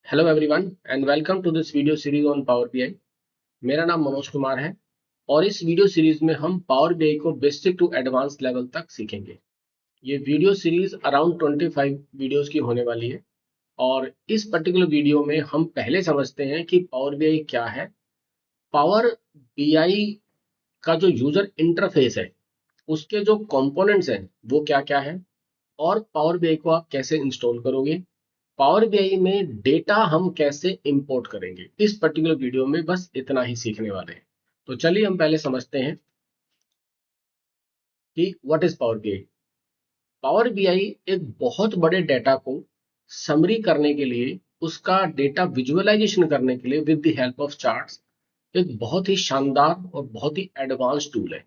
Hello everyone and welcome to this video series on Power BI. मेरा नाम मनोज कुमार है और इस वीडियो सीरीज में हम पावर बीआई को बेसिक टू एडवांस लेवल तक सीखेंगे। ये वीडियो सीरीज अराउंड 25 वीडियोस की होने वाली है और इस पर्टिकुलर वीडियो में हम पहले समझते हैं कि पावर बीआई क्या है, पावर बीआई का जो यूजर इंटरफेस है उसके जो कंपोनेंट्स हैं वो क्या क्या है और पावर बीआई को आप कैसे इंस्टॉल करोगे, पावर बीआई में डेटा हम कैसे इंपोर्ट करेंगे। इस पर्टिकुलर वीडियो में बस इतना ही सीखने वाले हैं। तो चलिए हम पहले समझते हैं कि what is power BI. Power BI एक बहुत बड़े डेटा को समरी करने के लिए, उसका डेटा विजुअलाइजेशन करने के लिए with the help of charts एक बहुत ही शानदार और बहुत ही एडवांस टूल है।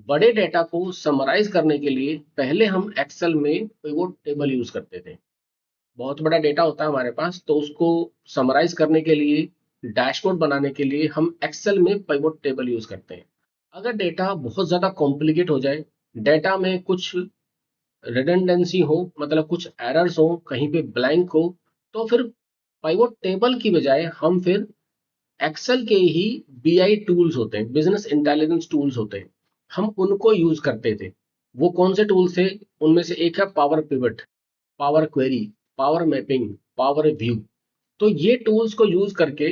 बड़े डेटा को समराइज करने के लिए पहले हम एक्सेल में पिवोट टेबल यूज करते थे। बहुत बड़ा डेटा होता है हमारे पास, तो उसको समराइज करने के लिए, डैशबोर्ड बनाने के लिए हम एक्सेल में पिवोट टेबल यूज करते हैं। अगर डेटा बहुत ज्यादा कॉम्प्लिकेट हो जाए, डेटा में कुछ रिडंडेंसी हो, मतलब कुछ एरर्स हो, कहीं पे ब्लैंक हो, तो फिर पिवोट टेबल की बजाय हम फिर एक्सेल के ही बीआई टूल्स होते हैं, बिजनेस इंटेलिजेंस टूल्स होते हैं, हम उनको यूज करते थे। वो कौन से टूल्स थे? उनमें से एक है power pivot, power query, power mapping, power view. तो ये टूल्स को यूज करके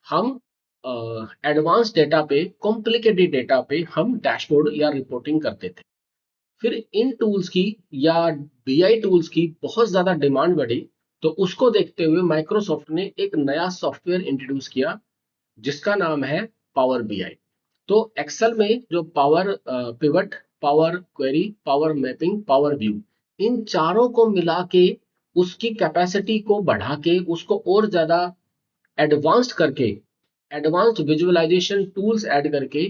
हम एडवांस डेटा पे, कॉम्प्लिकेटेड डेटा पे हम डैशबोर्ड या रिपोर्टिंग करते थे। फिर इन टूल्स की या बीआई टूल्स की बहुत ज्यादा डिमांड बढ़ी, तो उसको देखते हुए माइक्रोसॉफ्ट ने एक नया सॉफ्टवेयर इंट्रोड्यूस किया जिसका नाम है पावर बीआई। तो एक्सेल में जो power pivot, power query, power mapping, power view, इन चारों को मिला के उसकी कैपेसिटी को बढ़ा के उसको और ज्यादा एडवांस्ड करके, एडवांस्ड विजुअलाइजेशन टूल्स ऐड करके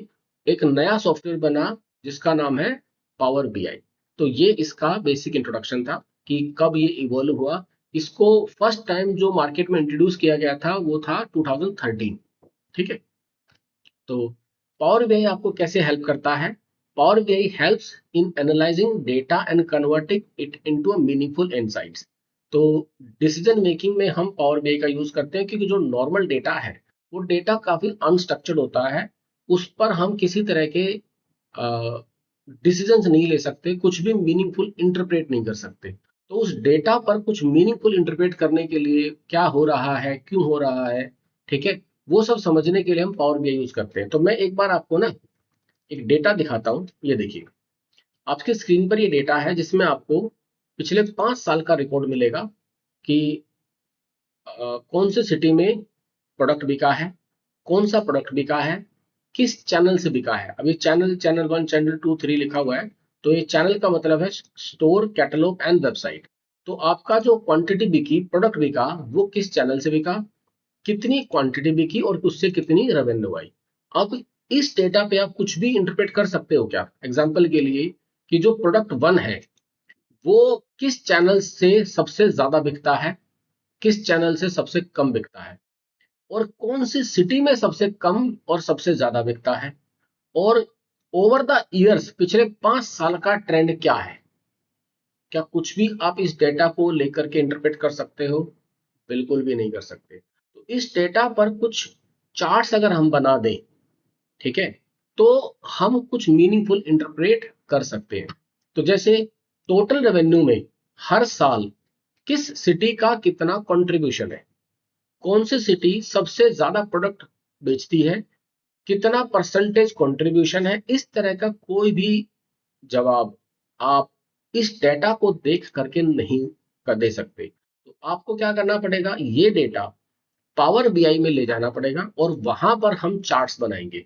एक नया सॉफ्टवेयर बना जिसका नाम है पावर बीआई। तो ये इसका बेसिक इंट्रोडक्शन था कि कब ये इवॉल्व हुआ। इसको फर्स्ट टाइम जो मार्केट में इंट्रोड्यूस किया गया था वो था 2013। ठीक है। तो पावर बीआई आपको कैसे हेल्प करता है? Power BI helps in analysing data and converting it into meaningful insights. तो डिसीजन मेकिंग में हम पावर बीआई का यूज करते हैं क्योंकि जो नॉर्मल डेटा है वो डेटा काफी अनस्ट्रक्चर्ड होता है, उस पर हम किसी तरह के डिसीजंस नहीं ले सकते, कुछ भी मीनिंगफुल इंटरप्रेट नहीं कर सकते। तो उस डेटा पर कुछ मीनिंगफुल इंटरप्रेट करने के लिए क्या हो रहा है, क्यों हो रहा है, ठीक है, वो सब समझने के लिए हम पावर बीआई यूज करते हैं। तो मैं एक बार आपको ना एक डेटा दिखाता हूँ। ये देखिए, आपकी स्क्रीन पर ये डेटा है जिसमें आपको पिछले 5 साल का रिकॉर्ड मिलेगा कि कौन से सिटी में प्रोडक्ट बिका है, कौन सा प्रोडक्ट बिका है, किस चैनल से बिका है। अभी चैनल, चैनल 1, चैनल 2, 3 लिखा हुआ है। तो ये चैनल का मतलब है स्टोर, कैटलॉग एंड वेबसाइट। तो आपका जो क्वांटिटी बिकी, प्रोडक्ट बिका, वो किस चैनल से बिका, कितनी क्वांटिटी बिकी और उससे कितनी रेवेन्यू आई। अब इस डेटा पे आप कुछ भी इंटरप्रेट कर सकते हो क्या? एग्जांपल के लिए कि जो प्रोडक्ट 1 है वो किस चैनल से सबसे ज्यादा बिकता है, किस चैनल से सबसे कम बिकता है, और कौन सी सिटी में सबसे कम और सबसे ज्यादा बिकता है, और ओवर द इयर्स पिछले 5 साल का ट्रेंड क्या है। क्या कुछ भी आप इस डेटा को लेकर के इंटरप्रेट कर सकते हो? बिल्कुल भी नहीं कर सकते। तो इस डेटा पर कुछ चार्ट्स अगर हम बना दें, ठीक है, तो हम कुछ मीनिंगफुल इंटरप्रेट कर सकते हैं। तो जैसे टोटल रेवेन्यू में हर साल किस सिटी का कितना कंट्रीब्यूशन है, कौन सी सिटी सबसे ज्यादा प्रोडक्ट बेचती है, कितना परसेंटेज कंट्रीब्यूशन है, इस तरह का कोई भी जवाब आप इस डेटा को देख करके नहीं कर दे सकते। तो आपको क्या करना पड़ेगा, ये डेटा पावर बीआई में ले जाना पड़ेगा और वहां पर हम चार्ट्स बनाएंगे।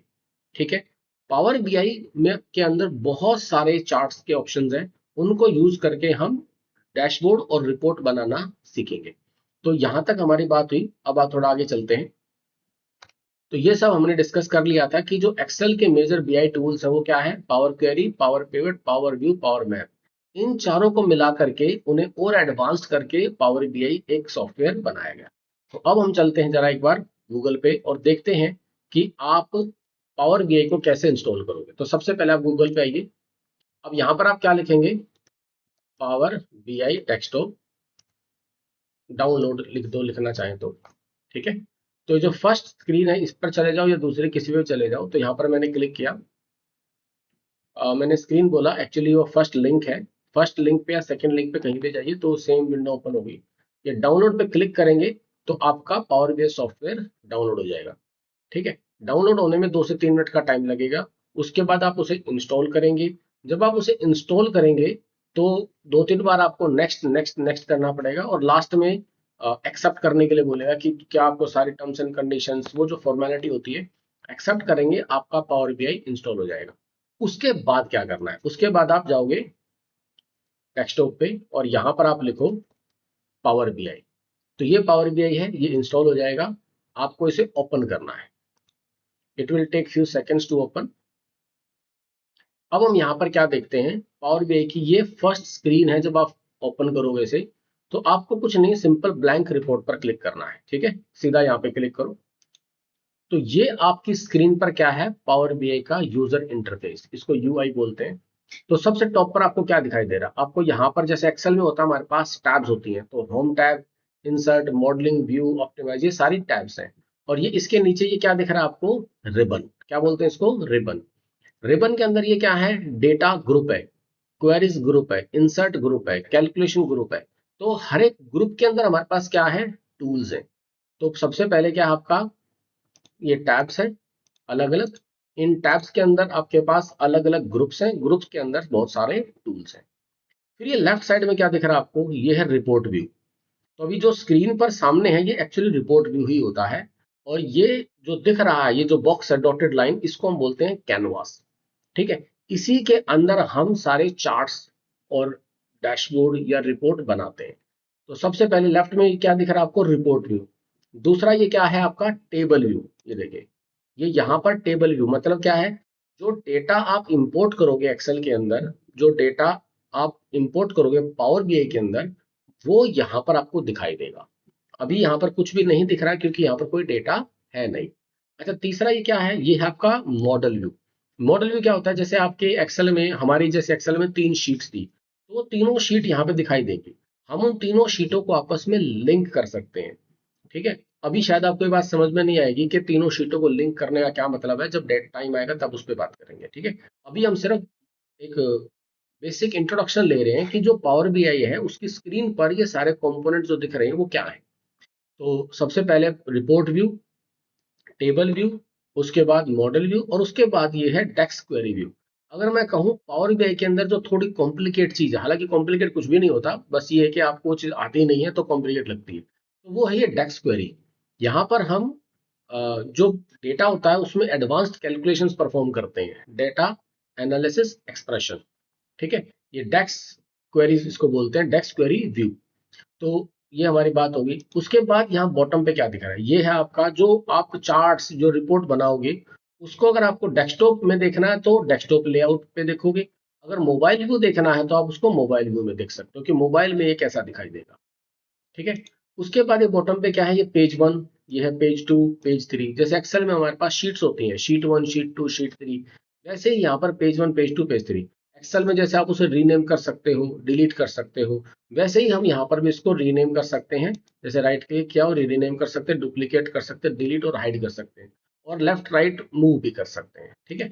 ठीक है। पावर बीआई में के अंदर बहुत सारे चार्ट्स के ऑप्शंस हैं, उनको यूज करके हम डैशबोर्ड और रिपोर्ट बनाना सीखेंगे। तो यहां तक हमारी बात हुई। अब आप थोड़ा आगे चलते हैं। तो ये सब हमने डिस्कस कर लिया था कि जो एक्सेल के मेजर बीआई टूल्स है वो क्या है, power query, power pivot, power view, power map. इन चारों को मिला करके उन्हें और एडवांस्ड करके पावर बीआई एक सॉफ्टवेयर बनाया गया। तो अब हम चलते हैं जरा एक बार गूगल पे और देखते हैं कि आप पावर बीआई को कैसे इंस्टॉल करोगे। तो सबसे पहले आप गूगल पे आइए। अब यहाँ पर आप क्या लिखेंगे, पावर बीआई डेस्कटॉप। डाउनलोड लिख दो, लिखना चाहें तो। ठीक है, तो ये जो फर्स्ट स्क्रीन है इस पर चले जाओ या दूसरे किसी पे चले जाओ। तो यहाँ पर मैंने क्लिक किया, मैंने स्क्रीन बोला, एक्चुअली वो फर्स्ट लिंक है। फर्स्ट लिंक पे या सेकंड लिंक पे कहीं पे जाइए तो सेम विंडो ओपन होगी। ये डाउनलोड पे क्लिक करेंगे तो आपका पावर बीआई सॉफ्टवेयर डाउनलोड हो जाएगा। ठीक है, डाउनलोड होने में 2 से 3 मिनट का टाइम लगेगा। उसके बाद आप उसे इंस्टॉल करेंगे। जब आप उसे इंस्टॉल करेंगे तो 2-3 बार आपको नेक्स्ट नेक्स्ट नेक्स्ट करना पड़ेगा, और लास्ट में एक्सेप्ट करने के लिए बोलेगा कि क्या आपको सारी टर्म्स एंड कंडीशंस, वो जो फॉर्मेलिटी होती है, एक्सेप्ट करेंगे, आपका पावर बीआई इंस्टॉल हो जाएगा। उसके बाद क्या करना है, उसके बाद आप जाओगे डेस्कटॉप पे और यहाँ पर आप लिखो पावर बीआई। तो ये पावर बीआई है, ये इंस्टॉल हो जाएगा। आपको इसे ओपन करना है। It will take few seconds to open. अब हम यहाँ पर क्या देखते हैं, पावर बीआई की ये फर्स्ट स्क्रीन है। जब आप ओपन करोगे इसे तो आपको कुछ नहीं, सिंपल ब्लैंक रिपोर्ट पर क्लिक करना है। ठीक है, सीधा यहाँ पे क्लिक करो। तो ये आपकी स्क्रीन पर क्या है, पावर बीआई का यूजर इंटरफेस, इसको यूआई बोलते हैं। तो सबसे टॉप पर आपको क्या दिखाई दे रहा है, आपको यहाँ पर जैसे एक्सेल में होता है हमारे पास टैब्स होती हैं, तो home tab, insert, modelling, view, optimise, ये सारी टैब्स हैं। और ये इसके नीचे ये क्या दिख रहा है आपको, रिबन, क्या बोलते हैं इसको, रिबन। रिबन के अंदर ये क्या है, डेटा ग्रुप है, क्वेरीज ग्रुप है, इंसर्ट ग्रुप है, कैलकुलेशन ग्रुप है। तो हर एक ग्रुप के अंदर हमारे पास क्या है, टूल्स है। तो सबसे पहले क्या है आपका, ये टैब्स है अलग अलग। इन टैब्स के अंदर आपके पास अलग अलग ग्रुप्स हैं, ग्रुप्स के अंदर बहुत सारे टूल्स हैं। फिर ये लेफ्ट साइड में क्या दिख रहा है आपको, ये है रिपोर्ट व्यू। तो अभी जो स्क्रीन पर सामने है ये एक्चुअली रिपोर्ट व्यू ही होता है। और ये जो दिख रहा है, ये जो बॉक्स है डॉटेड लाइन, इसको हम बोलते हैं कैनवास। ठीक है, इसी के अंदर हम सारे चार्ट्स और डैशबोर्ड या रिपोर्ट बनाते हैं। तो सबसे पहले लेफ्ट में क्या दिख रहा है आपको, रिपोर्ट व्यू। दूसरा ये क्या है आपका, टेबल व्यू। ये देखिए, ये यहाँ पर टेबल व्यू मतलब क्या है, जो डेटा आप इंपोर्ट करोगे एक्सेल के अंदर, जो डेटा आप इंपोर्ट करोगे पावर बीआई के अंदर, वो यहाँ पर आपको दिखाई देगा। अभी यहाँ पर कुछ भी नहीं दिख रहा है क्योंकि यहाँ पर कोई डेटा है नहीं। अच्छा, तीसरा ये क्या है, ये है आपका मॉडल व्यू। मॉडल व्यू क्या होता है, जैसे आपके एक्सेल में, हमारी जैसे एक्सेल में 3 शीट्स थी, तो वो तीनों शीट यहाँ पे दिखाई देगी। हम उन तीनों शीटों को आपस में लिंक कर सकते हैं। ठीक है, अभी शायद आपको ये बात समझ में नहीं आएगी कि तीनों शीटों को लिंक करने का क्या मतलब है, जब डेट टाइम आएगा तब उस पर बात करेंगे। ठीक है, अभी हम सिर्फ एक बेसिक इंट्रोडक्शन ले रहे हैं कि जो पावर बीआई है उसकी स्क्रीन पर ये सारे कंपोनेंट जो दिख रहे हैं वो क्या है। तो सबसे पहले रिपोर्ट व्यू, टेबल व्यू, उसके बाद मॉडल व्यू, और उसके बाद ये है डेक्स क्वेरी व्यू। अगर मैं कहूँ पावर बीआई के अंदर जो थोड़ी कॉम्प्लिकेट चीज है, हालांकि कॉम्प्लिकेट कुछ भी नहीं होता, बस ये है कि आपको चीज आती नहीं है तो कॉम्प्लिकेट लगती है, तो वो है ये डेक्स क्वेरी। यहाँ पर हम जो डेटा होता है उसमें एडवांस्ड कैलकुलेशंस परफॉर्म करते हैं, डेटा एनालिसिस एक्सप्रेशन। ठीक है, ये डेक्स क्वेरी इसको बोलते हैं, डेक्स क्वेरी व्यू। तो ये हमारी बात होगी। उसके बाद यहाँ बॉटम पे क्या दिख रहा है, ये है आपका जो आप चार्ट्स, जो रिपोर्ट बनाओगे, उसको अगर आपको डेस्कटॉप में देखना है तो डेस्कटॉप लेआउट पे देखोगे। अगर मोबाइल व्यू देखना है तो आप उसको मोबाइल व्यू में देख सकते हो कि मोबाइल में ये कैसा दिखाई देगा। ठीक है, उसके बाद ये बॉटम पे क्या है, ये पेज 1, ये है पेज 2, पेज 3। जैसे एक्सेल में हमारे पास शीट्स होती हैं, शीट 1, शीट 2, शीट 3, वैसे ही यहाँ पर पेज 1, पेज 2, पेज 3। एक्सेल में जैसे आप उसे रीनेम कर सकते हो, डिलीट कर सकते हो, वैसे ही हम यहाँ पर भी इसको रीनेम कर सकते हैं। जैसे राइट क्लिक किया और रीनेम कर सकते हैं, डुप्लीकेट कर सकते हैं, डिलीट और हाइड कर सकते हैं, और लेफ्ट राइट मूव भी कर सकते हैं। ठीक है,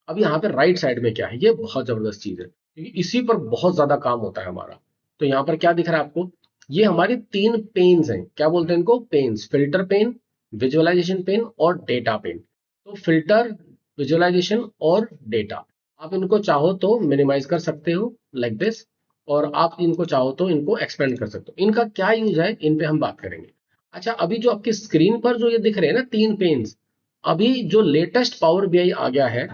अब यहाँ पे राइट साइड में क्या है, ये बहुत जबरदस्त चीज है क्योंकि इसी पर बहुत ज्यादा काम होता है हमारा। तो यहाँ पर क्या दिख रहा है आपको, ये हमारी 3 पेन्स हैं, क्या बोलते हैं इनको, panes, filter pane, visualisation pane और डेटा पेन। तो फिल्टर, विजुअलाइजेशन और डेटा, आप इनको चाहो तो मिनिमाइज कर सकते हो लाइक दिस, और आप इनको चाहो तो इनको एक्सपेंड कर सकते हो। इनका क्या यूज है, इन पे हम बात करेंगे। अच्छा, अभी जो आपकी स्क्रीन पर जो ये दिख रहे हैं ना 3 पेन्स, अभी जो लेटेस्ट पावर बीआई आ गया है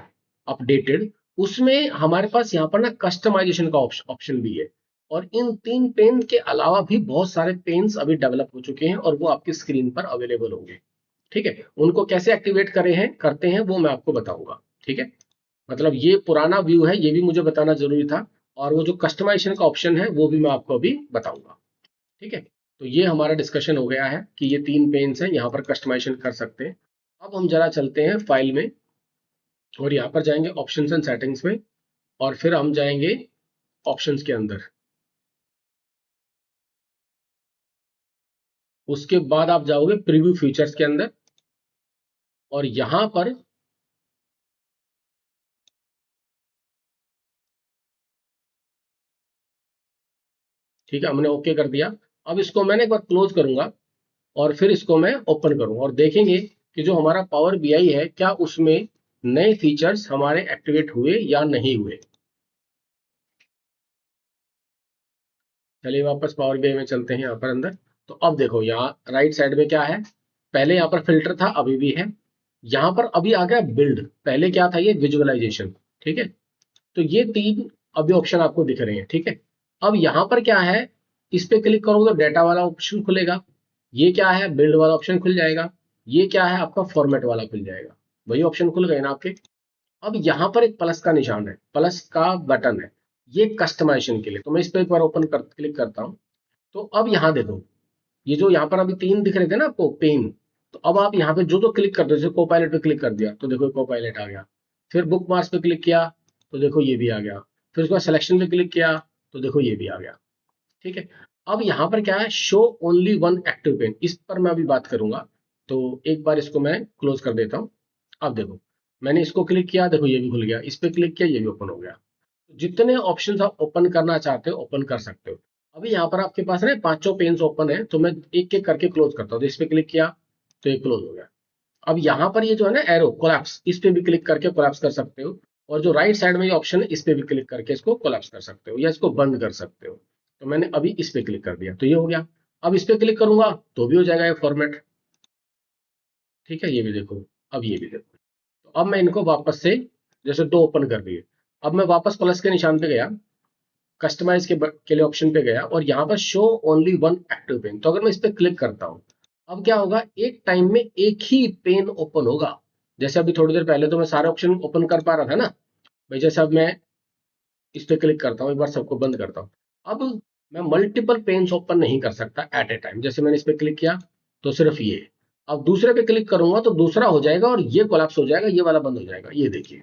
अपडेटेड, उसमें हमारे पास यहाँ पर ना कस्टमाइजेशन का ऑप्शन भी है। और इन 3 पेन के अलावा भी बहुत सारे पेन्स अभी डेवलप हो चुके हैं और वो आपकी स्क्रीन पर अवेलेबल होंगे। ठीक है, उनको कैसे एक्टिवेट करे हैं, करते हैं, वो मैं आपको बताऊंगा। ठीक है, मतलब ये पुराना व्यू है, ये भी मुझे बताना जरूरी था, और वो जो कस्टमाइजेशन का ऑप्शन है वो भी मैं आपको अभी बताऊंगा। ठीक है, तो ये हमारा डिस्कशन हो गया है कि ये 3 पेन्स हैं, यहाँ पर कस्टमाइजेशन कर सकते हैं। अब हम जरा चलते हैं फाइल में, और यहाँ पर जाएंगे ऑप्शंस एंड सेटिंग्स में, और फिर हम जाएंगे ऑप्शंस के अंदर। उसके बाद आप जाओगे प्रीव्यू फीचर्स के अंदर और यहां पर ठीक है, हमने ओके कर दिया। अब इसको मैंने एक बार क्लोज करूंगा और फिर इसको मैं ओपन करूंगा और देखेंगे कि जो हमारा पावर बीआई है क्या उसमें नए फीचर्स हमारे एक्टिवेट हुए या नहीं हुए। चलिए वापस पावर बीआई में चलते हैं यहाँ पर अंदर। तो अब देखो यहाँ राइट साइड में क्या है, पहले यहाँ पर फिल्टर था, अभी भी है। यहाँ पर अभी आ गया बिल्ड, पहले क्या था ये विजुअलाइजेशन। ठीक है, तो ये तीन अभी ऑप्शन आपको दिख रहे हैं। ठीक है, अब यहाँ पर क्या है, इस पे क्लिक करोगे तो डेटा वाला ऑप्शन खुलेगा, ये क्या है बिल्ड वाला ऑप्शन खुल जाएगा, ये क्या है आपका फॉर्मेट वाला खुल जाएगा। वही ऑप्शन खुल गए ना आपके। अब यहाँ पर एक प्लस का निशान है, प्लस का बटन है, ये कस्टमाइजेशन के लिए। तो मैं इस पर एक बार क्लिक करता हूँ। तो अब यहाँ देखो, ये जो यहाँ पर अभी तीन दिख रहे थे ना आपको पेन, तो अब आप यहाँ पे जो जो क्लिक करते हो, जैसे को पायलट पे क्लिक कर दिया तो देखो को पायलट आ गया, फिर बुक मार्क्स पे क्लिक किया तो देखो ये भी आ गया, फिर उसके बाद सिलेक्शन पे क्लिक किया तो देखो ये भी आ गया। ठीक है, अब यहाँ पर क्या है, show only one active pane, इस पर मैं अभी बात करूंगा। तो एक बार इसको मैं क्लोज कर देता हूँ। अब देखो मैंने इसको क्लिक किया, देखो ये भी खुल गया, इस पे क्लिक किया ये भी ओपन हो गया। तो जितने ऑप्शंस आप ओपन करना चाहते हो ओपन कर सकते हो। अभी यहाँ पर आपके पास ना पांचों पेन्स ओपन है, तो मैं एक एक करके क्लोज करता हूँ। तो इस पे क्लिक किया तो ये क्लोज हो गया। अब यहाँ पर ये जो है ना एरो कोलैप्स, इस पे भी क्लिक करके कोलैप्स कर सकते हो। और जो राइट साइड में ये ऑप्शन है इस पे भी क्लिक करके इसको कोलैप्स कर सकते हो या इसको बंद कर सकते हो। तो मैंने अभी इस पे क्लिक कर दिया तो ये हो गया। अब इस पे क्लिक करूंगा तो भी हो जाएगा ये फॉर्मेट। ठीक है, ये भी देखो, अब ये भी देखो। तो अब मैं इनको वापस से, जैसे दो ओपन कर दिए, अब मैं वापस प्लस के निशान पे गया, कस्टमाइज के लिए ऑप्शन पे गया और यहाँ पर show only one active pane. तो अगर मैं इस पे क्लिक करता हूँ, अब क्या होगा, एक टाइम में एक ही पेन ओपन होगा। जैसे अभी थोड़ी देर पहले तो मैं सारे ऑप्शन ओपन कर पा रहा था ना भाई, जैसे अब मैं इस पे क्लिक करता हूँ, एक बार सबको बंद करता हूँ। अब मैं मल्टीपल पेन्स ओपन नहीं कर सकता एट ए टाइम। जैसे मैंने इस पे क्लिक किया तो सिर्फ ये, अब दूसरे पे क्लिक करूंगा तो दूसरा हो जाएगा और ये कोलैप्स हो जाएगा, ये वाला बंद हो जाएगा। ये देखिए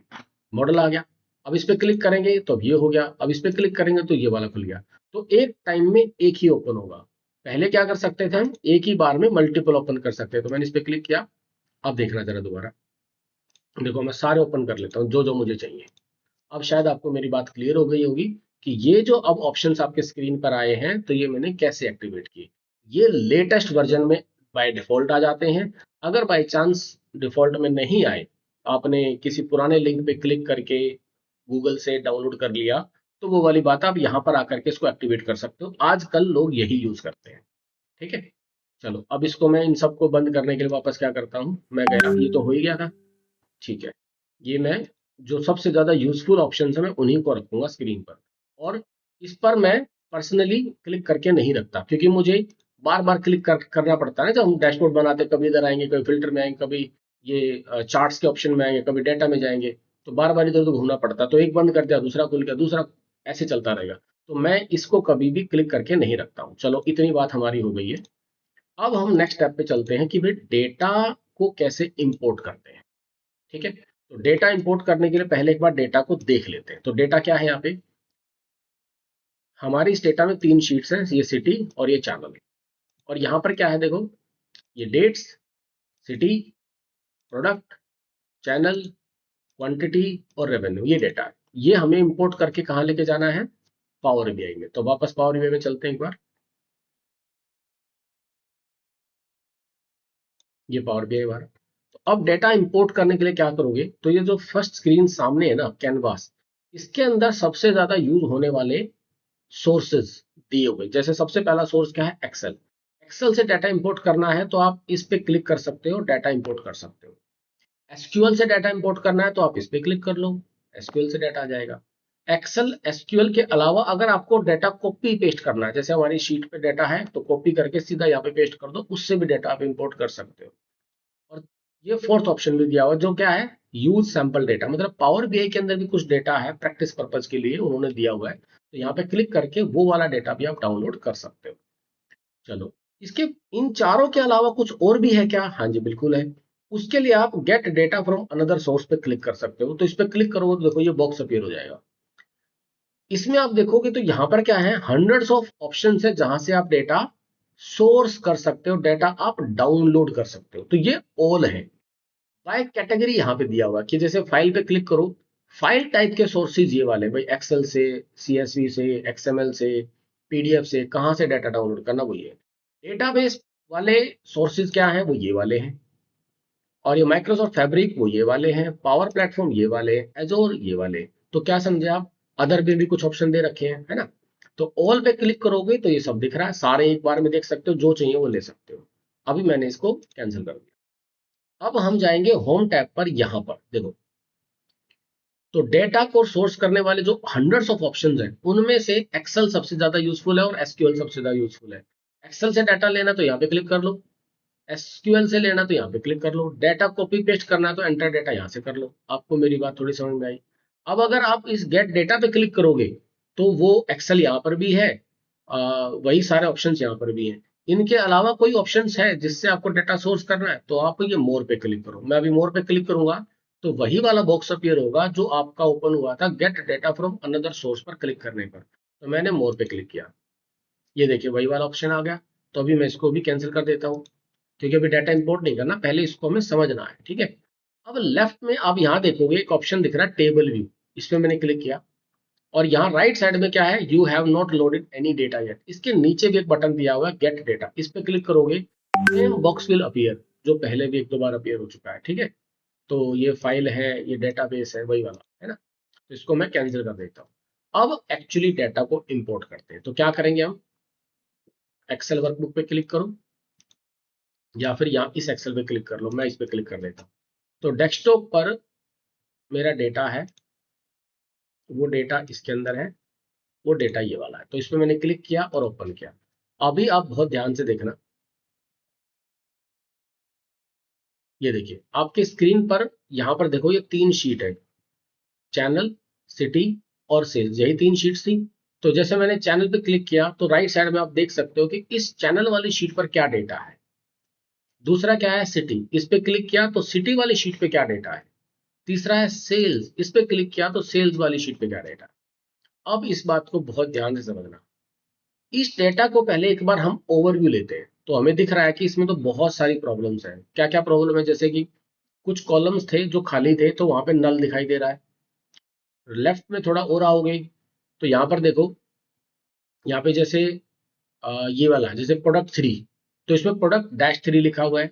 मॉडल आ गया। अब इस पे क्लिक करेंगे तो अब ये हो गया, अब इस पे क्लिक करेंगे तो ये वाला खुल गया। तो एक टाइम में एक ही ओपन होगा। पहले क्या कर सकते थे हम, एक ही बार में मल्टीपल ओपन कर सकते हैं। तो मैंने इस पे क्लिक किया, अब देखना जरा दोबारा, देखो मैं सारे ओपन कर लेता हूँ जो जो मुझे चाहिए। अब शायद आपको मेरी बात क्लियर हो गई होगी कि ये जो अब ऑप्शंस आपके स्क्रीन पर आए हैं तो ये मैंने कैसे एक्टिवेट किए। ये लेटेस्ट वर्जन में बाय डिफॉल्ट आ जाते हैं। अगर बाय चांस डिफॉल्ट में नहीं आए, आपने किसी पुराने लिंक पे क्लिक करके गूगल से डाउनलोड कर लिया, तो वो वाली बात आप यहाँ पर आकर के इसको एक्टिवेट कर सकते हो। आजकल लोग यही यूज करते हैं। ठीक है, चलो अब इसको मैं इन सबको बंद करने के लिए वापस क्या करता हूँ, मैं गया, ये तो हो ही गया था। ठीक है, ये मैं जो सबसे ज्यादा यूजफुल ऑप्शन है मैं उन्हीं को रखूंगा स्क्रीन पर। और इस पर मैं पर्सनली क्लिक करके नहीं रखता, क्योंकि मुझे बार बार करना पड़ता है ना। जब हम डैशबोर्ड बनाते कभी इधर आएंगे, कभी फिल्टर में आएंगे, कभी ये चार्ट्स के ऑप्शन में आएंगे, कभी डेटा में जाएंगे, तो बार बार इधर उधर घूमना पड़ता है। तो एक बंद कर दिया दूसरा खुल गया, दूसरा, ऐसे चलता रहेगा। तो मैं इसको कभी भी क्लिक करके नहीं रखता हूँ। चलो इतनी बात हमारी हो गई है। अब हम नेक्स्ट स्टेप पे चलते हैं कि भाई डेटा को कैसे इंपोर्ट करते हैं। ठीक है, तो डेटा इंपोर्ट करने के लिए पहले एक बार डेटा को देख लेते हैं। तो डेटा क्या है यहाँ पे, हमारी इस डेटा में तीन शीट्स हैं, ये सिटी और ये चैनल। और यहाँ पर क्या है देखो, ये dates, city, product, channel, quantity और रेवेन्यू, ये डेटा है। ये हमें इंपोर्ट करके कहाँ लेके जाना है, पावर बीआई में। तो वापस पावर बीआई में चलते हैं एक बार, ये पावर बीआई बार। तो अब डेटा इंपोर्ट करने के लिए क्या करोगे, तो ये जो फर्स्ट स्क्रीन सामने है ना कैनवास, इसके अंदर सबसे ज्यादा यूज होने वाले सोर्सेज दिए हुए। जैसे सबसे पहला सोर्स क्या है, एक्सेल। एक्सेल से डाटा इंपोर्ट करना है तो आप इस पे क्लिक कर सकते हो, डाटा इंपोर्ट कर सकते हो। एसक्यूएल से डाटा इंपोर्ट करना है तो आप इस पे क्लिक कर लो, एसक्यूएल से डाटा आ जाएगा। एक्सेल एसक्यूएल के अलावा अगर आपको डाटा कॉपी पेस्ट करना है, जैसे हमारी शीट पे डाटा है तो कॉपी करके सीधा यहाँ पे पेस्ट कर दो, उससे भी डाटा आप इंपोर्ट कर सकते हो। और ये फोर्थ ऑप्शन भी दिया हुआ जो क्या है, यूज सैंपल डेटा। मतलब पावर बीआई के अंदर भी कुछ डेटा है प्रैक्टिस पर्पज के लिए उन्होंने दिया हुआ है, तो यहाँ पे क्लिक करके वो वाला डेटा भी आप डाउनलोड कर सकते हो। चलो, इसके इन चारों के अलावा कुछ और भी है क्या, हाँ जी बिल्कुल है। उसके लिए आप gate data from another source पे क्लिक कर सकते हो। तो इस पे क्लिक करोगे तो देखो ये बॉक्स अपीयर हो जाएगा। इसमें आप देखोगे तो यहाँ पर क्या है, हंड्रेड्स ऑफ ऑप्शन है जहां से आप डेटा सोर्स कर सकते हो, डेटा आप डाउनलोड कर सकते हो। तो ये ऑल है। बाय कैटेगरी यहाँ पे दिया हुआ कि जैसे फाइल पे क्लिक करो, फाइल टाइप के सोर्सेज ये वाले भाई, एक्सेल से, सीएसवी से, एक्सएमएल से, पीडीएफ से, कहाँ से डाटा डाउनलोड करना वो ये। डेटाबेस वाले सोर्सेज क्या हैं, वो ये वाले हैं। और ये माइक्रोसॉफ्ट फैब्रिक वो ये वाले हैं, पावर प्लेटफॉर्म ये वाले हैं, एजोर ये वाले। तो क्या समझे आप, अदर में भी कुछ ऑप्शन दे रखे हैं, है ना। तो ऑल पे क्लिक करोगे तो ये सब दिख रहा है, सारे एक बार में देख सकते हो, जो चाहिए वो ले सकते हो। अभी मैंने इसको कैंसिल कर दिया। अब हम जाएंगे होम टैब पर, यहां पर देखो। तो डेटा को सोर्स करने वाले जो हंड्रेड्स ऑफ ऑप्शंस हैं, उनमें से एक्सेल सबसे ज्यादा यूजफुल है और एसक्यूएल सबसे ज्यादा यूजफुल है। एक्सेल से डाटा लेना तो यहाँ पे क्लिक कर लो, एसक्यूएल से लेना तो यहाँ पे क्लिक कर लो, डाटा कॉपी पेस्ट करना है तो एंटर डेटा यहाँ से कर लो। आपको मेरी बात थोड़ी समझ में आई। अब अगर आप इस गेट डेटा पे क्लिक करोगे तो वो एक्सेल यहाँ पर भी है, वही सारे ऑप्शंस यहाँ पर भी हैं। इनके अलावा कोई ऑप्शंस है जिससे आपको डेटा सोर्स करना है तो आप ये मोर पे क्लिक करो। मैं अभी मोर पे क्लिक करूंगा तो वही वाला बॉक्स अपीयर होगा जो आपका ओपन हुआ था gate data from another source पर क्लिक करने पर। तो मैंने मोर पे क्लिक किया, ये देखिए वही वाला ऑप्शन आ गया। तो अभी मैं इसको भी कैंसिल कर देता हूँ, क्योंकि अभी डाटा इंपोर्ट नहीं करना, पहले इसको हमें समझना है, ठीक है। अब लेफ्ट में आप यहाँ देखोगे एक ऑप्शन दिख रहा है टेबल व्यू, इस पे मैंने क्लिक किया। और यहाँ राइट साइड में क्या है, you have not loaded any data yet. इसके नीचे भी एक बटन दिया हुआ है गेट डेटा, इस पे क्लिक करोगे सेम बॉक्स विल अपीयर, जो पहले भी एक दो बार अपीयर हो चुका है, ठीक है। तो ये फाइल है, ये डेटाबेस है, वही वाला है ना। तो इसको मैं कैंसिल कर देता हूँ। अब एक्चुअली डेटा को इंपोर्ट करते हैं, तो क्या करेंगे हम, एक्सेल वर्कबुक पे क्लिक करो या फिर यहाँ इस एक्सेल पे क्लिक कर लो, मैं इस पे क्लिक कर देता हूँ। तो डेस्कटॉप पर मेरा डेटा है, वो डेटा इसके अंदर है, वो डेटा ये वाला है। तो इस पे मैंने क्लिक किया और ओपन किया। अभी आप बहुत ध्यान से देखना, ये देखिए आपके स्क्रीन पर, यहाँ पर देखो ये तीन शीट है, चैनल, सिटी और सेल्स, यही तीन शीट्स थी। तो जैसे मैंने चैनल पे क्लिक किया तो राइट साइड में आप देख सकते हो कि इस चैनल वाली शीट पर क्या डेटा है। दूसरा क्या है, सिटी, इस पे क्लिक किया तो सिटी वाली शीट पे क्या डेटा है। तीसरा है सेल्स, इस पे क्लिक किया तो सेल्स वाली शीट पे क्या डेटा है। अब इस बात को बहुत ध्यान से समझना, इस डेटा को पहले एक बार हम ओवरव्यू लेते हैं। तो हमें दिख रहा है कि इसमें तो बहुत सारी प्रॉब्लम्स हैं। क्या क्या प्रॉब्लम है, जैसे कि कुछ कॉलम्स थे जो खाली थे तो वहां पे नल दिखाई दे रहा है। लेफ्ट में थोड़ा और आओगे तो यहाँ पर देखो, यहाँ पे जैसे ये वाला है, जैसे प्रोडक्ट थ्री, तो इसमें प्रोडक्ट डैश थ्री लिखा हुआ है।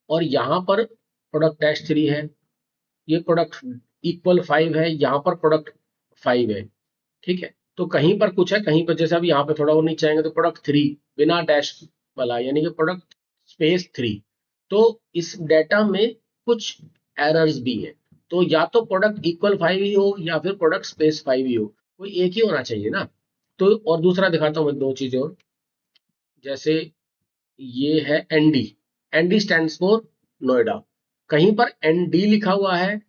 और यहाँ पर प्रोडक्ट डैश थ्री है, ये प्रोडक्ट इक्वल फाइव है, यहाँ पर प्रोडक्ट फाइव है, ठीक है। तो कहीं पर कुछ है, कहीं पर जैसे अभी यहाँ पे थोड़ा और नीचे आएंगे तो प्रोडक्ट थ्री बिना डैश वाला, यानी कि प्रोडक्ट स्पेस थ्री। तो इस डेटा में कुछ एरर्स भी हैं। तो या तो प्रोडक्ट इक्वल फाइव ही हो या फिर प्रोडक्ट स्पेस फाइव ही हो, कोई एक ही होना चाहिए ना। तो और दूसरा दिखाता हूँ मैं दो चीजें और, जैसे ये है ND, ND stands for Noida, कहीं पर एनडी लिखा हुआ है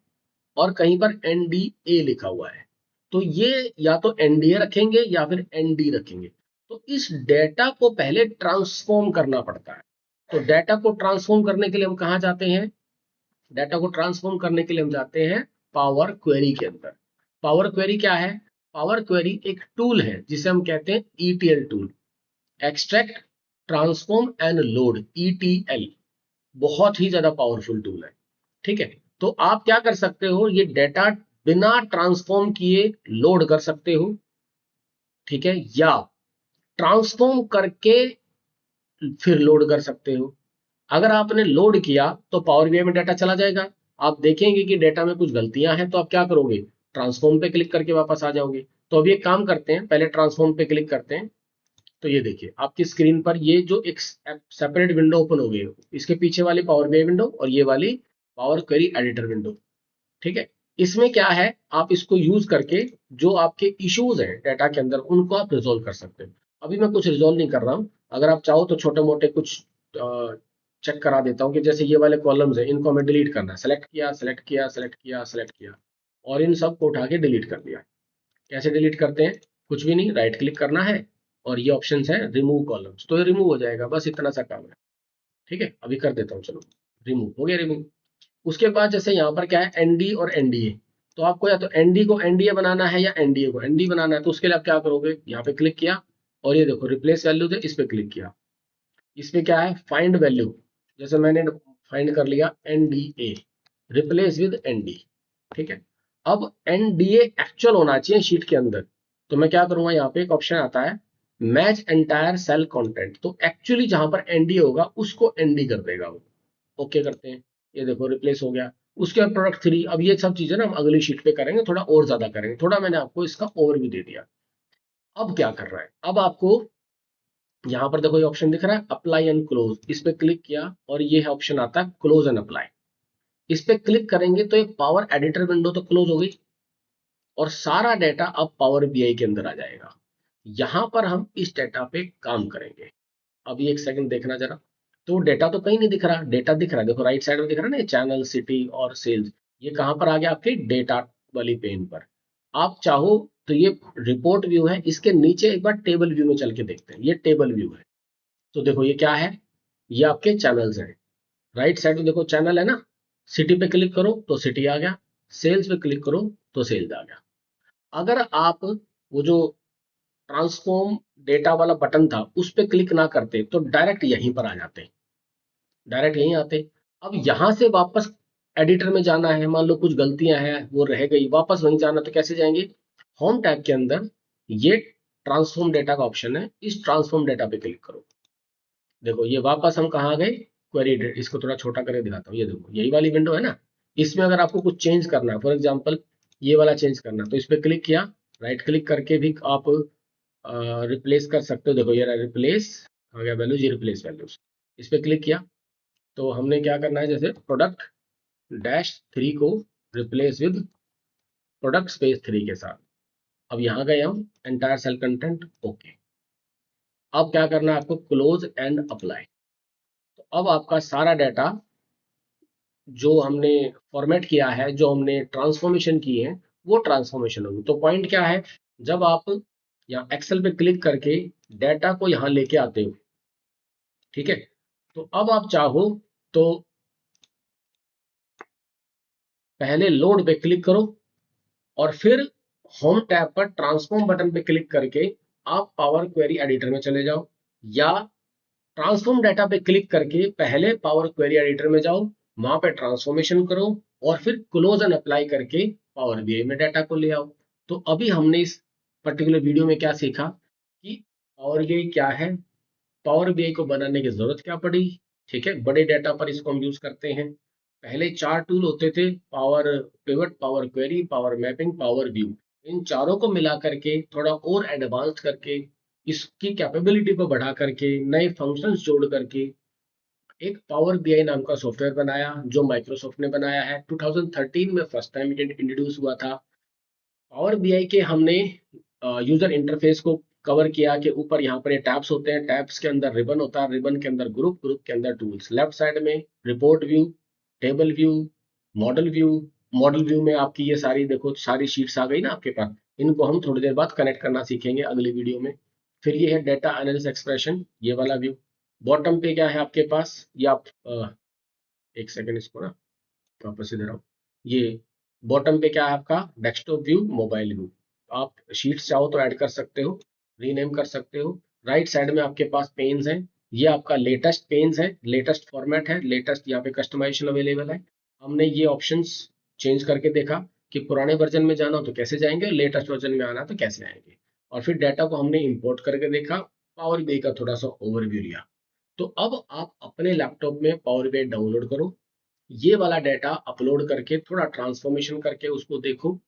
और कहीं पर एनडीए लिखा हुआ है। तो ये या तो एनडीए रखेंगे या फिर एनडी रखेंगे। तो इस डेटा को पहले ट्रांसफॉर्म करना पड़ता है। तो डेटा को ट्रांसफॉर्म करने के लिए हम कहाँ जाते हैं, डेटा को ट्रांसफॉर्म करने के लिए हम जाते हैं पावर क्वेरी के अंदर। पावर क्वेरी क्या है, पावर क्वेरी एक टूल है जिसे हम कहते हैं ETL tool, extract transform and load, ETL. बहुत ही ज्यादा पावरफुल टूल है, ठीक है। तो आप क्या कर सकते हो, ये डेटा बिना ट्रांसफॉर्म किए लोड कर सकते हो, ठीक है, या ट्रांसफॉर्म करके फिर लोड कर सकते हो। अगर आपने लोड किया तो पावर बीआई में डाटा चला जाएगा, आप देखेंगे कि डेटा में कुछ गलतियां हैं, तो आप क्या करोगे, ट्रांसफॉर्म पे क्लिक करके वापस आ जाओगे। तो अभी एक काम करते हैं, पहले ट्रांसफॉर्म पे क्लिक करते हैं। तो ये देखिए आपकी स्क्रीन पर ये जो एक सेपरेट विंडो ओपन हो गई है, इसके पीछे वाली पावर बीआई विंडो और ये वाली पावर क्वेरी एडिटर विंडो, ठीक है। इसमें क्या है, आप इसको यूज करके जो आपके इश्यूज हैं डाटा के अंदर उनको आप रिजोल्व कर सकते हैं। अभी मैं कुछ रिजोल्व नहीं कर रहा हूं, अगर आप चाहो तो छोटे मोटे कुछ चेक करा देता हूं कि जैसे ये वाले कॉलम्स हैं, इनको हमें डिलीट करना है। सेलेक्ट किया, सेलेक्ट किया, सेलेक्ट किया, सेलेक्ट किया और इन सब को उठा के डिलीट कर दिया। कैसे डिलीट करते हैं, कुछ भी नहीं, राइट क्लिक करना है और ये ऑप्शन है रिमूव कॉलम्स, तो ये रिमूव हो जाएगा, बस इतना सा काम है, ठीक है। अभी कर देता हूँ, चलो रिमूव हो गया, रिमूव। उसके बाद जैसे यहाँ पर क्या है, एनडी और एनडीए, तो आपको या तो एनडी को एनडीए बनाना है या एनडीए को एनडी बनाना है। तो उसके लिए आप क्या करोगे, यहाँ पे क्लिक किया और ये देखो रिप्लेस वैल्यूज है, इस पे क्लिक किया। इसमें क्या है, फाइंड वैल्यू, जैसे मैंने फाइंड कर लिया NDA, रिप्लेस विद ND, ठीक है। अब NDA एक्चुअल होना चाहिए शीट के अंदर, तो मैं क्या करूंगा, यहाँ पे एक ऑप्शन आता है मैच एंटायर सेल कंटेंट, तो एक्चुअली जहां पर ND होगा उसको ND कर देगा वो। ओके करते हैं, ये देखो रिप्लेस हो गया। उसके बाद प्रोडक्ट 3, अब ये सब चीजें ना हम अगली शीट पे करेंगे, थोड़ा और ज्यादा करेंगे, थोड़ा मैंने आपको इसका ओवरव्यू दे दिया। अब क्या कर रहा है, अब आपको यहाँ पर देखो ये ऑप्शन दिख रहा है अप्लाई एंड क्लोज, इस पे क्लिक किया और ये ऑप्शन आता है क्लोज एंड अप्लाई। इस पे क्लिक करेंगे तो एक पावर एडिटर विंडो तो क्लोज हो गई और सारा डेटा अब पावर BI के अंदर आ जाएगा। यहां पर हम इस डेटा पे काम करेंगे। अभी एक सेकंड देखना जरा, तो डेटा तो कहीं नहीं दिख रहा, डेटा दिख रहा है देखो राइट साइड में दिख रहा है ना, चैनल, सिटी और सेल्स, ये कहां पर आ गया, आपके डेटा वाली पेन पर। आप चाहो तो ये रिपोर्ट व्यू है, इसके नीचे एक बार टेबल व्यू में चल के देखते हैं, ये टेबल व्यू है। तो देखो ये क्या है, ये आपके चैनल्स हैं। राइट साइड में देखो चैनल है ना, सिटी पे क्लिक करो तो सिटी आ गया, सेल्स पे क्लिक करो तो सेल्स आ गया। अगर आप वो जो ट्रांसफॉर्म डेटा वाला बटन था उस पे क्लिक ना करते तो डायरेक्ट यहीं पर आ जाते, डायरेक्ट यहीं आते। अब यहां से वापस एडिटर में जाना है, मान लो कुछ गलतियां हैं वो रह गई, वापस वहीं जाना, तो कैसे जाएंगे, होम टैब के अंदर ये ट्रांसफॉर्म डेटा का ऑप्शन है, इस ट्रांसफॉर्म डेटा पे क्लिक करो। देखो ये वापस हम कहाँ गए, क्वेरी, इसको थोड़ा छोटा करके दिखाता हूँ, ये देखो यही वाली विंडो है ना, इसमें अगर आपको कुछ चेंज करना है, फॉर एग्जांपल ये वाला चेंज करना है, तो इस पे क्लिक किया, राइट क्लिक करके भी आप रिप्लेस कर सकते हो। देखो ये रहा रिप्लेस, आ गया वैल्यूज, ये रिप्लेस वैल्यूज, इस पे क्लिक किया तो हमने क्या करना है, जैसे प्रोडक्ट -3 को रिप्लेस विद प्रोडक्ट स्पेस 3 के साथ। अब यहाँ गए हम एंटायर सेल कंटेंट, ओके। अब क्या करना है आपको, क्लोज एंड अप्लाई। तो अब आपका सारा डाटा जो हमने फॉर्मेट किया है, जो हमने ट्रांसफॉर्मेशन की है, वो ट्रांसफॉर्मेशन होगी। तो पॉइंट क्या है, जब आप यहाँ एक्सेल पे क्लिक करके डाटा को यहाँ लेके आते हो, ठीक है, तो अब आप चाहो तो पहले लोड पे क्लिक करो और फिर होम टैब पर ट्रांसफॉर्म बटन पे क्लिक करके आप पावर क्वेरी एडिटर में चले जाओ, या ट्रांसफॉर्म डाटा पे क्लिक करके पहले पावर क्वेरी एडिटर में जाओ, वहां पे ट्रांसफॉर्मेशन करो और फिर क्लोज एंड अप्लाई करके पावर BI में डाटा को ले आओ। तो अभी हमने इस पर्टिकुलर वीडियो में क्या सीखा कि पावर BI क्या है, पावर BI को बनाने की जरूरत क्या पड़ी, ठीक है, बड़े डाटा पर इसको हम यूज करते हैं। पहले 4 टूल होते थे, power pivot, power query, power mapping, power view, इन चारों को मिला करके थोड़ा और एडवांस करके इसकी कैपेबिलिटी को बढ़ा करके नए फंक्शंस जोड़ करके एक पावर BI नाम का सॉफ्टवेयर बनाया, जो माइक्रोसॉफ्ट ने बनाया है। 2013 में फर्स्ट टाइम इंट्रोड्यूस हुआ था। पावर BI के हमने यूजर इंटरफेस को कवर किया कि ऊपर यहाँ पर ये टैब्स होते हैं, टैब्स के अंदर रिबन होता है, रिबन के अंदर ग्रुप, ग्रुप के अंदर टूल्स, लेफ्ट साइड में report view, table view, model view. Model view में आपकी ये सारी देखो सारी शीट्स आ गई ना आपके पास, इनको हम थोड़ी देर बाद कनेक्ट करना सीखेंगे अगली वीडियो में। फिर ये है डेटा एनालिसिस एक्सप्रेशन, ये वाला व्यू। बॉटम पे क्या है आपके पास, ये आप एक सेकेंड इसको ना वापस से दे रहा हूँ, ये बॉटम पे क्या है आपका, डेस्कटॉप व्यू, मोबाइल व्यू। आप शीट्स चाहो तो ऐड कर सकते हो, रीनेम कर सकते हो। राइट साइड में आपके पास पेन्स हैं, ये आपका लेटेस्ट पेन्स है, लेटेस्ट फॉर्मेट है, लेटेस्ट यहाँ पे कस्टमाइजेशन अवेलेबल है। हमने ये ऑप्शंस चेंज करके देखा कि पुराने वर्जन में जाना हो तो कैसे जाएंगे, लेटेस्ट वर्जन में आना तो कैसे आएंगे, और फिर डाटा को हमने इंपोर्ट करके देखा, पावर BI का थोड़ा सा ओवरव्यू लिया। तो अब आप अपने लैपटॉप में पावर BI डाउनलोड करो, ये वाला डाटा अपलोड करके थोड़ा ट्रांसफॉर्मेशन करके उसको देखो,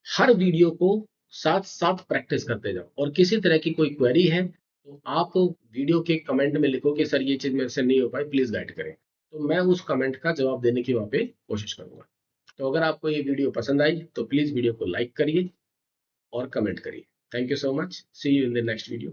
हर वीडियो को साथ साथ प्रैक्टिस करते जाओ, और किसी तरह की कोई क्वेरी है तो आप वीडियो के कमेंट में लिखो कि सर ये चीज मेरे से नहीं हो पाई, प्लीज गाइड करें, तो मैं उस कमेंट का जवाब देने की वहां पे कोशिश करूंगा। तो अगर आपको ये वीडियो पसंद आई तो प्लीज वीडियो को लाइक करिए और कमेंट करिए। Thank you so much, see you in the next video.